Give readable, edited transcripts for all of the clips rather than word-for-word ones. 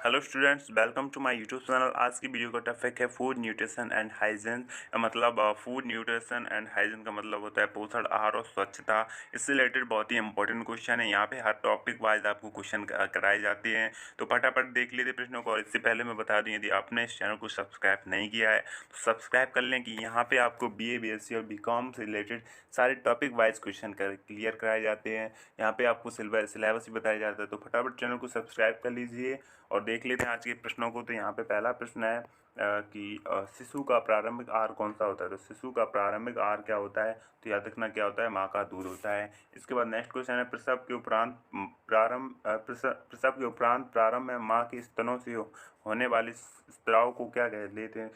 Hello students, welcome to my YouTube channel. आज की video का टॉपिक है फूड न्यूट्रिशन एंड हाइजीन। मतलब फूड न्यूट्रिशन एंड हाइजीन का मतलब होता है पोषण, आहार और स्वच्छता। इससे रिलेटेड बहुत ही इंपॉर्टेंट क्वेश्चन है। यहाँ पे हर टॉपिक वाइज आपको क्वेश्चन कराए जाते हैं, तो फटाफट देख लेते प्रश्नों को। और इससे पहले मैं बता दूँ, यदि आपने इस चैनल को सब्सक्राइब नहीं किया है तो सब्सक्राइब कर लें कि यहाँ पर आपको BA BSc और BCom से रिलेटेड सारे टॉपिक वाइज क्वेश्चन क्लियर कराए जाते हैं। यहाँ पे आपको सिलेबस भी बताया जाता है, तो फटाफट चैनल को सब्सक्राइब कर लीजिए और देख लेते हैं आज के प्रश्नों को। तो यहाँ पे पहला प्रश्न है कि शिशु का प्रारंभिक आहार कौन सा होता है। तो शिशु का प्रारंभिक आहार क्या होता है, तो याद रखना क्या होता है, माँ का दूध होता है। इसके बाद नेक्स्ट क्वेश्चन है प्रसव के उपरांत प्रारंभ में माँ के स्तनों से होने वाले स्त्राव को क्या कहते हैं,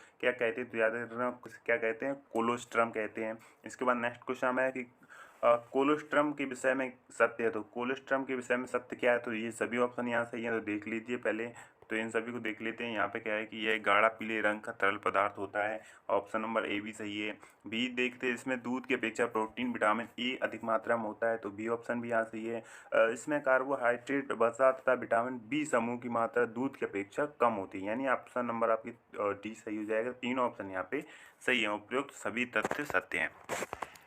तो याद रखना क्या कहते हैं, कोलोस्ट्रम कहते हैं। इसके बाद नेक्स्ट क्वेश्चन है कि कोलोस्ट्रम के विषय में सत्य है। तो कोलोस्ट्रम के विषय में सत्य क्या है, तो ये सभी ऑप्शन यहाँ सही है, तो देख लीजिए पहले। तो इन सभी को देख लेते हैं। यहाँ पे क्या है कि यह गाढ़ा पीले रंग का तरल पदार्थ होता है। ऑप्शन नंबर ए भी सही है। बी देखते हैं, इसमें दूध की अपेक्षा प्रोटीन विटामिन ए अधिक मात्रा में होता है, तो बी ऑप्शन भी यहाँ सही है। इसमें कार्बोहाइड्रेट, वसा तथा विटामिन बी समूह की मात्रा दूध की अपेक्षा कम होती है, यानी ऑप्शन नंबर आपकी डी सही हो जाएगा। तीनों ऑप्शन यहाँ पे सही है, उपयुक्त सभी तथ्य सत्य हैं।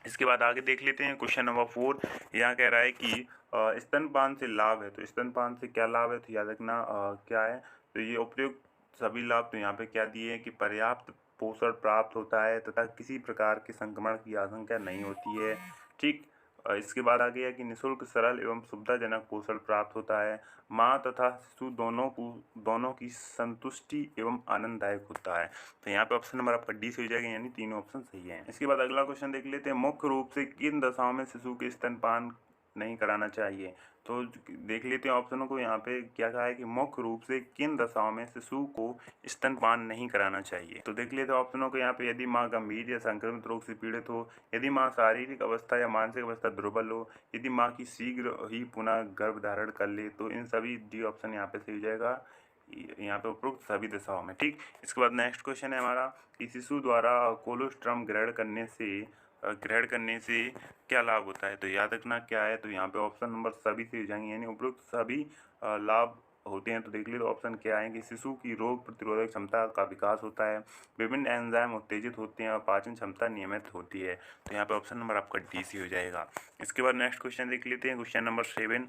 इसके बाद आगे देख लेते हैं क्वेश्चन नंबर 4। यहाँ कह रहा है कि स्तनपान से लाभ है। तो स्तनपान से क्या लाभ है, तो याद रखना क्या है, तो ये उपयुक्त सभी लाभ तो यहाँ पे क्या दिए हैं कि पर्याप्त पोषण प्राप्त होता है तथा किसी प्रकार के संक्रमण की आशंका नहीं होती है। ठीक। इसके बाद आ गया कि निःशुल्क, सरल एवं सुविधाजनक पोषण प्राप्त होता है। माँ तथा शिशु दोनों की संतुष्टि एवं आनंददायक होता है। तो यहाँ पे ऑप्शन नंबर आपका डी से हो जाएगा, यानी तीनों ऑप्शन सही हैं। इसके बाद अगला क्वेश्चन देख लेते हैं, मुख्य रूप से किन दशाओं में शिशु के स्तनपान नहीं कराना चाहिए। तो देख लेते हैं ऑप्शनों को। यहाँ पे क्या कहा है कि मुख्य रूप से किन दशाओं में शिशु को स्तनपान नहीं कराना चाहिए। तो देख लेते हैं ऑप्शनों को। यहाँ पे यदि माँ गंभीर या संक्रमित रोग से पीड़ित हो, यदि माँ शारीरिक अवस्था या मानसिक अवस्था दुर्बल हो, यदि माँ की शीघ्र ही पुनः गर्भ धारण कर ले, तो इन सभी डी ऑप्शन यहाँ पे सही हो जाएगा, यहाँ पे उपरोक्त सभी दशाओं में। ठीक। इसके बाद नेक्स्ट क्वेश्चन है हमारा कि शिशु द्वारा कोलोस्ट्रम ग्रहण करने से क्या लाभ होता है। तो याद रखना क्या है, तो यहाँ पे ऑप्शन नंबर सभी से हो जाएंगे, यानी उपरोक्त सभी लाभ होते हैं। तो देख लीजिए ऑप्शन क्या है कि शिशु की रोग प्रतिरोधक क्षमता का विकास होता है, विभिन्न एंजाइम उत्तेजित होते हैं और पाचन क्षमता नियमित होती है। तो यहाँ पे ऑप्शन नंबर आपका डी सी हो जाएगा। इसके बाद नेक्स्ट क्वेश्चन देख लेते हैं, क्वेश्चन नंबर 7।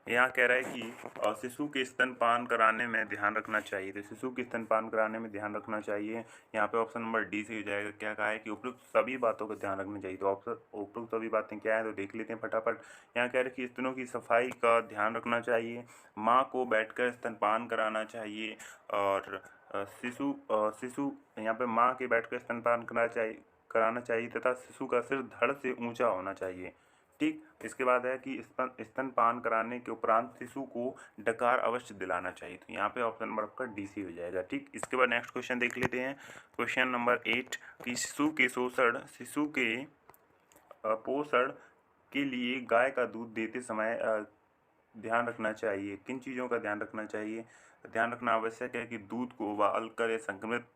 यहाँ कह रहा है कि शिशु के स्तनपान कराने में ध्यान रखना चाहिए। तो शिशु के स्तनपान कराने में ध्यान रखना चाहिए, यहाँ पे ऑप्शन नंबर डी से हो जाएगा। क्या कहा है कि उपयुक्त सभी बातों का ध्यान रखना चाहिए। तो ऑप्शन उपयुक्त सभी बातें क्या है, तो देख लेते हैं फटाफट। यहाँ कह रहे हैं कि स्तनों की सफाई का ध्यान रखना चाहिए, माँ को बैठकर स्तनपान कराना चाहिए, और शिशु यहाँ पे माँ के बैठकर स्तनपान कराना चाहिए तथा शिशु का सिर धड़ से ऊंचा होना चाहिए। ठीक। इसके बाद है कि स्तनपान कराने के उपरांत शिशु को डकार अवश्य दिलाना चाहिए। तो यहाँ पे ऑप्शन नंबर आपका डी सी हो जाएगा। ठीक। इसके बाद नेक्स्ट क्वेश्चन देख लेते हैं, क्वेश्चन नंबर 8 कि शिशु के पोषण के लिए गाय का दूध देते समय ध्यान रखना चाहिए। किन चीज़ों का ध्यान रखना चाहिए, ध्यान रखना आवश्यक है कि दूध को उबाल कर या संक्रमित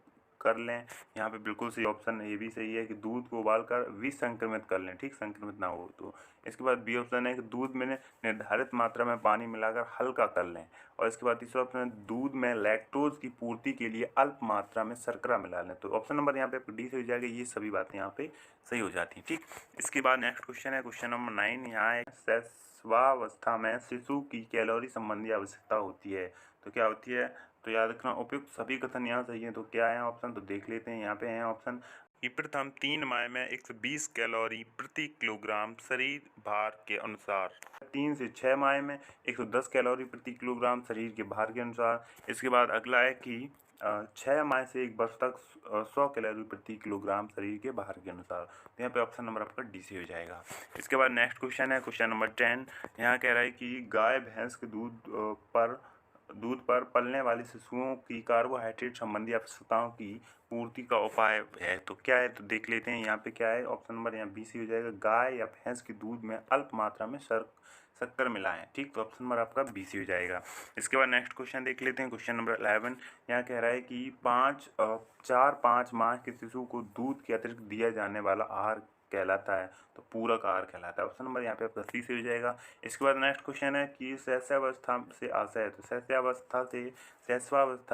कर लें। यहाँ पे बिल्कुल सही ऑप्शन ये भी सही है कि दूध को उबाल कर विसंक्रमित कर लें। ठीक, संक्रमित ना हो तो। इसके बाद बी ऑप्शन है कि दूध में निर्धारित मात्रा में पानी मिलाकर हल्का कर लें। और इसके बाद तीसरा ऑप्शन है दूध में लैक्टोज की पूर्ति के लिए अल्प मात्रा में शर्करा मिला लें। तो ऑप्शन नंबर यहाँ पे डी से हो जाएगा। ये सभी बातें यहाँ पे सही हो जाती हैं। ठीक। इसके बाद नेक्स्ट क्वेश्चन है क्वेश्चन नंबर 9। यहाँ है शैशवावस्था में शिशु की कैलोरी संबंधी आवश्यकता होती है। तो क्या होती है, तो याद रखना उपयुक्त सभी कथन यहाँ सही है। तो क्या है ऑप्शन, तो देख लेते हैं। यहाँ पे है ऑप्शन कि प्रथम 3 माह में 120 कैलोरी प्रति किलोग्राम शरीर भार के अनुसार, 3 से 6 माह में 110 कैलोरी प्रति किलोग्राम शरीर के भार के अनुसार। इसके बाद अगला है कि 6 माह से 1 वर्ष तक 100 कैलोरी प्रति किलोग्राम शरीर के भार के अनुसार। तो यहाँ पे ऑप्शन नंबर आपका डी सी हो जाएगा। इसके बाद नेक्स्ट क्वेश्चन है क्वेश्चन नंबर 10। यहाँ कह रहा है कि गाय भैंस के दूध पर पलने वाले शिशुओं की कार्बोहाइड्रेट संबंधी आवश्यकताओं की पूर्ति का उपाय है। तो क्या है, तो देख लेते हैं। यहाँ पे क्या है, ऑप्शन नंबर यहाँ बी सी हो जाएगा, गाय या भैंस के दूध में अल्प मात्रा में शक्कर मिलाएं। ठीक, तो ऑप्शन नंबर आपका बी सी हो जाएगा। इसके बाद नेक्स्ट क्वेश्चन देख लेते हैं, क्वेश्चन नंबर 11। यहाँ कह रहा है कि 4-5 माह के शिशु को दूध के अतिरिक्त दिया जाने वाला आहार कहलाता है, तो पूरक आहार कहलाता है। ऑप्शन नंबर यहाँ पे आपका सी से हो जाएगा। इसके बाद नेक्स्ट क्वेश्चन है कि शैशवावस्था से आशय है, तो शैशवावस्था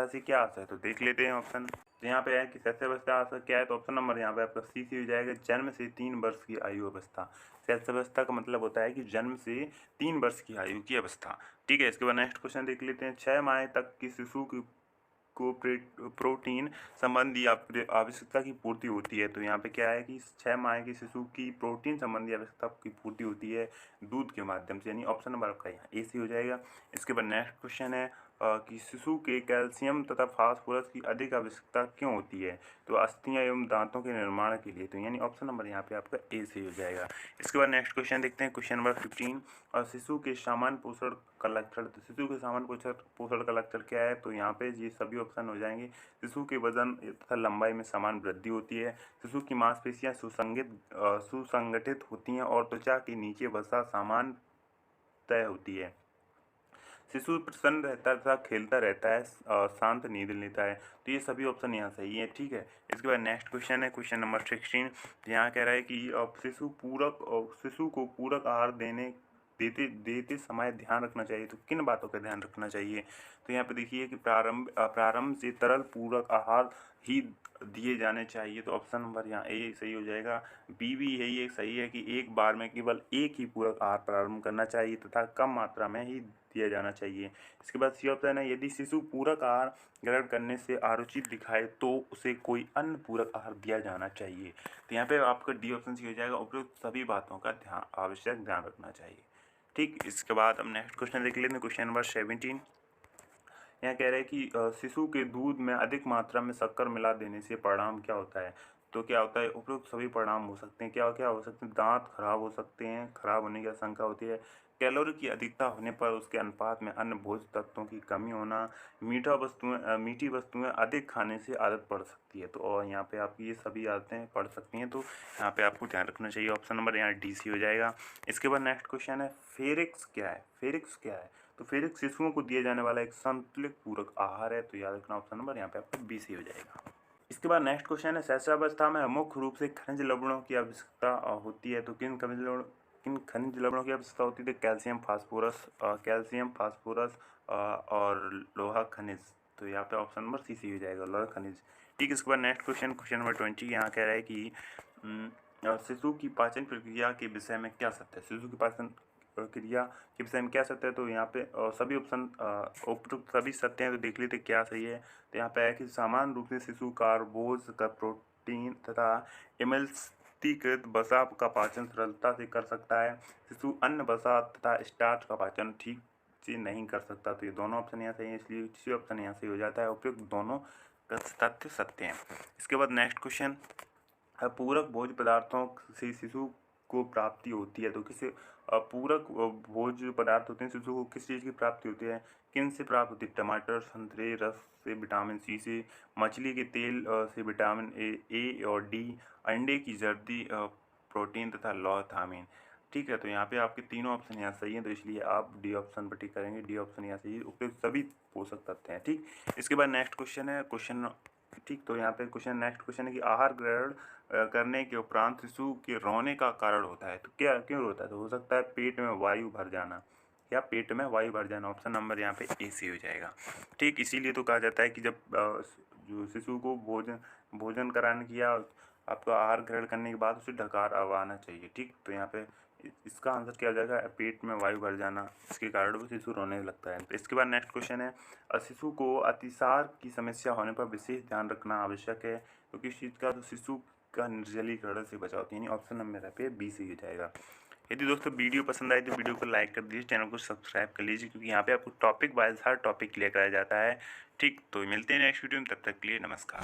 से क्या आशय है, तो देख लेते हैं ऑप्शन। तो यहाँ पे है कि शैशवावस्था आशय क्या है, तो ऑप्शन नंबर यहाँ पे आपका सी से हो जाएगा, जन्म से 3 वर्ष की आयु अवस्था। शैशवावस्था का मतलब होता है कि जन्म से 3 वर्ष की आयु की अवस्था। ठीक है, इसके बाद नेक्स्ट क्वेश्चन देख लेते हैं। 6 माह तक की शिशु को प्रोटीन संबंधी आवश्यकता की पूर्ति होती है, तो यहाँ पे क्या है कि 6 माह के शिशु की प्रोटीन संबंधी आवश्यकता की पूर्ति होती है दूध के माध्यम से, यानी ऑप्शन नंबर आपका यहाँ ए सी हो जाएगा। इसके बाद नेक्स्ट क्वेश्चन है कि शिशु के कैल्शियम तथा फास्फोरस की अधिक आवश्यकता क्यों होती है, तो अस्थियां एवं दांतों के निर्माण के लिए, तो यानी ऑप्शन नंबर यहाँ पे आपका ए सी हो जाएगा। इसके बाद नेक्स्ट क्वेश्चन देखते हैं, क्वेश्चन नंबर 15। और शिशु के सामान्य पोषण का लक्षण, तो शिशु के सामान्य पोषण का लक्षण क्या है, तो यहाँ पे ये सभी ऑप्शन हो जाएंगे। शिशु के वजन तथा लंबाई में समान वृद्धि होती है, शिशु की मांसपेशियां सुसंगठित होती हैं और त्वचा के नीचे वसा सामान तय होती है, शिशु प्रसन्न रहता है तथा खेलता रहता है, शांत नींद लेता है, तो ये सभी ऑप्शन यहाँ सही है। ठीक है, इसके बाद नेक्स्ट क्वेश्चन है, क्वेश्चन नंबर 16। यहाँ कह रहा है कि शिशु को पूरक आहार देते समय ध्यान रखना चाहिए, तो किन बातों का ध्यान रखना चाहिए, तो यहाँ पे देखिए कि प्रारंभ से तरल पूरक आहार ही दिए जाने चाहिए, तो ऑप्शन नंबर यहाँ ए सही हो जाएगा। बी भी यही एक सही है कि एक बार में केवल एक ही पूरक आहार प्रारंभ करना चाहिए तथा कम मात्रा में ही दिया जाना चाहिए। इसके बाद सी ऑप्शन है, यदि शिशु पूरक आहार ग्रहण करने से अरुचि दिखाए तो उसे कोई अन्य पूरक आहार दिया जाना चाहिए, तो यहाँ पे आपका डी ऑप्शन सी हो जाएगा। उपयुक्त सभी बातों का आवश्यक ध्यान रखना चाहिए। ठीक, इसके बाद हम नेक्स्ट क्वेश्चन देख लेते हैं, क्वेश्चन नंबर 17। यहाँ कह रहे हैं कि शिशु के दूध में अधिक मात्रा में शक्कर मिला देने से परिणाम क्या होता है, तो क्या होता है, उपयुक्त सभी परिणाम हो सकते हैं। क्या क्या हो सकते हैं, दांत खराब हो सकते हैं, खराब होने की आशंका होती है, कैलोरी की अधिकता होने पर उसके अनुपात में अन्य भोज्य तत्वों की कमी होना, मीठी वस्तुएं अधिक खाने से आदत पड़ सकती है, तो और यहाँ पे आप ये सभी आदतें पड़ सकती हैं, तो यहाँ पे आपको ध्यान रखना चाहिए। ऑप्शन नंबर यहाँ डी सी हो जाएगा। इसके बाद नेक्स्ट क्वेश्चन है, फेरिक्स क्या है, तो फेरिक्स शिशुओं को दिया जाने वाला एक संतुलित पूरक आहार है, तो याद रखना ऑप्शन नंबर यहाँ पे आपका बी सी हो जाएगा। इसके बाद नेक्स्ट क्वेश्चन है, शैशवावस्था में मुख्य रूप से खनिज लवणों की आवश्यकता होती है, तो किन खनिज लवणों की आवश्यकता होती है, कैल्शियम फास्फोरस और लोहा खनिज, तो यहाँ पे ऑप्शन नंबर सी हो जाएगा, लोहा खनिज। ठीक, इसके बाद नेक्स्ट क्वेश्चन नंबर 20। यहाँ कह रहा है कि शिशु की पाचन प्रक्रिया के विषय में क्या सत्य है, शिशु की पाचन क्रिया के विषय में क्या सत्य है, तो यहाँ पे सभी ऑप्शन उपयुक्त सभी सत्य हैं, तो देख लेते क्या सही है। तो यहाँ पे है कि सामान्य रूप से शिशु कार्बोज का प्रोटीन तथा एमल्सीकृत वसा का पाचन सरलता से कर सकता है, शिशु अन्य वसा तथा स्टार्च का पाचन ठीक से नहीं कर सकता, तो ये दोनों ऑप्शन यहाँ सही है, इसलिए सी ऑप्शन यहाँ सही हो जाता है, उपयुक्त दोनों तथ्य सत्य हैं। इसके बाद नेक्स्ट क्वेश्चन, पूरक भोज्य पदार्थों से शिशु को प्राप्ति होती है, तो किस पूरक भोज्य पदार्थ होते हैं, शिशु को किस चीज़ की प्राप्ति होती है, किन से प्राप्त होती है, टमाटर संतरे रस से विटामिन सी से, मछली के तेल से विटामिन ए और डी, अंडे की जर्दी प्रोटीन तथा लौह थामिन। ठीक है, तो यहाँ पे आपके तीनों ऑप्शन यहाँ सही हैं, तो इसलिए आप डी ऑप्शन पर टिक करेंगे, डी ऑप्शन यहाँ सही है, उपयुक्त सभी पोषक तत्व हैं। ठीक, इसके बाद नेक्स्ट क्वेश्चन है ठीक, तो यहाँ पे नेक्स्ट क्वेश्चन है कि आहार ग्रहण करने के उपरांत शिशु के रोने का कारण होता है, तो क्या क्यों रोता है, तो हो सकता है पेट में वायु भर जाना, ऑप्शन नंबर यहाँ पे ए सी हो जाएगा। ठीक, इसीलिए तो कहा जाता है कि जब जो शिशु को भोजन कराने की या आपका आहार ग्रहण करने के बाद उसे ढकार आना चाहिए। ठीक, तो यहाँ पे इसका आंसर क्या हो जाएगा, पेट में वायु भर जाना, इसके कारण वो शिशु रोने लगता है। तो इसके बाद नेक्स्ट क्वेश्चन है, शिशु को अतिसार की समस्या होने पर विशेष ध्यान रखना आवश्यक है, क्योंकि इस चीज़ का तो शिशु का निर्जलीकरण से बचाव होती है, यानी ऑप्शन नंबर पे बी सी हो जाएगा। यदि दोस्तों वीडियो पसंद आए तो वीडियो को लाइक कर दीजिए, चैनल को सब्सक्राइब कर लीजिए, क्योंकि यहाँ पे आपको टॉपिक वाइज हर टॉपिक क्लियर कराया जाता है। ठीक, तो मिलते हैं नेक्स्ट वीडियो में, तब तक के लिए नमस्कार।